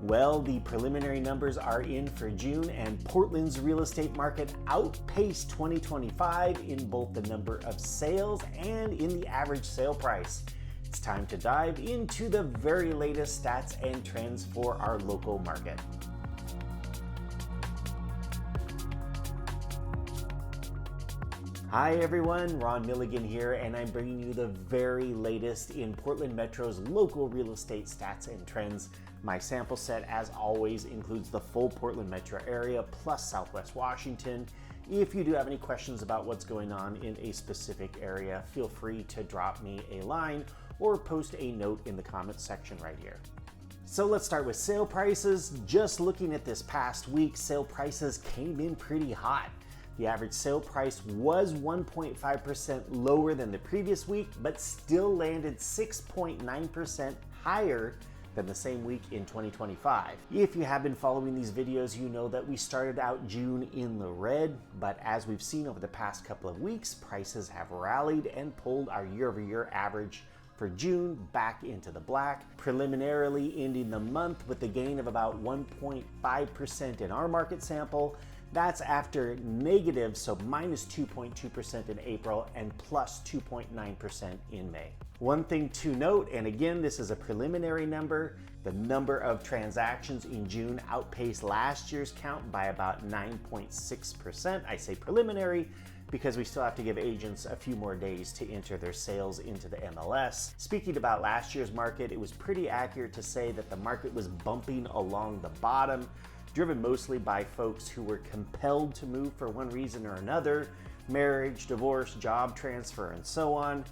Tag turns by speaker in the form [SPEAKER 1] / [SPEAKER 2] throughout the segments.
[SPEAKER 1] Well, the preliminary numbers are in for June, and Portland's real estate market outpaced 2025 in both the number of sales and in the average sale price. It's time to dive into the very latest stats and trends for our local market. Hi everyone, RMLS here, and I'm bringing you the very latest in Portland Metro's local real estate stats and trends. My sample set, as always, includes the full Portland Metro area plus Southwest Washington. If you do have any questions about what's going on in a specific area, feel free to drop me a line or post a note in the comments section right here. So let's start with sale prices. Just looking at this past week, sale prices came in pretty hot. The average sale price was 1.5% lower than the previous week, but still landed 6.9% higher than the same week in 2025. If you have been following these videos, you know that we started out June in the red, but as we've seen over the past couple of weeks, prices have rallied and pulled our year-over-year average for June back into the black, preliminarily ending the month with a gain of about 1.5% in our market sample. That's after negative, so minus 2.2% in April and plus 2.9% in May. One thing to note, and again, this is a preliminary number, the number of transactions in June outpaced last year's count by about 9.6%. I say preliminary because we still have to give agents a few more days to enter their sales into the MLS. Speaking about last year's market, it was pretty accurate to say that the market was bumping along the bottom, driven mostly by folks who were compelled to move for one reason or another, marriage, divorce, job transfer, and so on.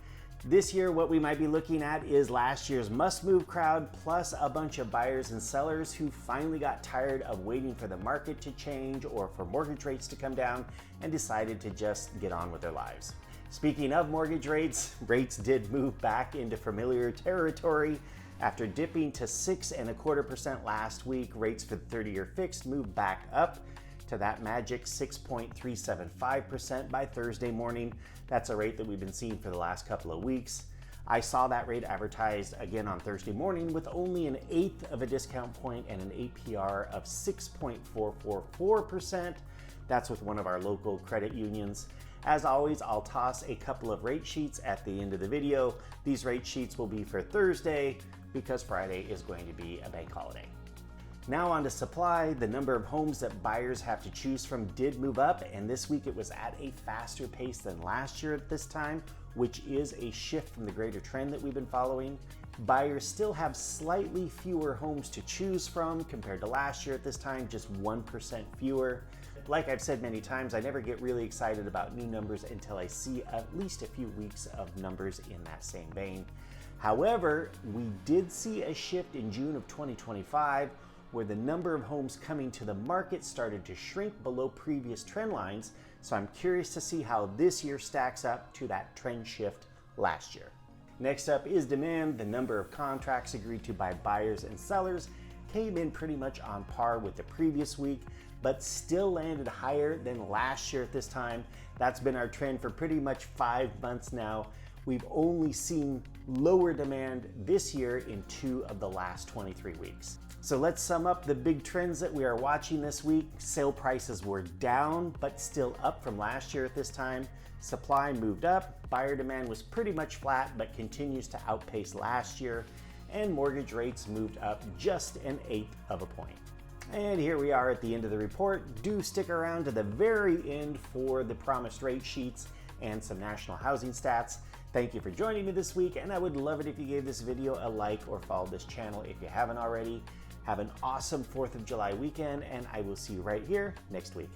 [SPEAKER 1] This year, what we might be looking at is last year's must-move crowd plus a bunch of buyers and sellers who finally got tired of waiting for the market to change or for mortgage rates to come down and decided to just get on with their lives. Speaking of mortgage rates, rates did move back into familiar territory. After dipping to 6.25% last week, rates for the 30-year fixed moved back up to that magic 6.375% by Thursday morning. That's a rate that we've been seeing for the last couple of weeks. I saw that rate advertised again on Thursday morning with only an eighth of a discount point and an APR of 6.444%. That's with one of our local credit unions. As always, I'll toss a couple of rate sheets at the end of the video. These rate sheets will be for Thursday because Friday is going to be a bank holiday. Now on to supply. The number of homes that buyers have to choose from did move up, and this week it was at a faster pace than last year at this time, which is a shift from the greater trend that we've been following. Buyers still have slightly fewer homes to choose from compared to last year at this time, just 1% fewer. Like I've said many times, I never get really excited about new numbers until I see at least a few weeks of numbers in that same vein. However, we did see a shift in June of 2025 where the number of homes coming to the market started to shrink below previous trend lines, so I'm curious to see how this year stacks up to that trend shift last year. Next up is demand. The number of contracts agreed to by buyers and sellers came in pretty much on par with the previous week, but still landed higher than last year at this time. That's been our trend for pretty much 5 months now. We've only seen lower demand this year in 2 of the last 23 weeks. So let's sum up the big trends that we are watching this week. Sale prices were down, but still up from last year at this time. Supply moved up. Buyer demand was pretty much flat, but continues to outpace last year. And mortgage rates moved up just an eighth of a point. And here we are at the end of the report. Do stick around to the very end for the promised rate sheets and some national housing stats. Thank you for joining me this week, and I would love it if you gave this video a like or followed this channel if you haven't already. Have an awesome 4th of July weekend, and I will see you right here next week.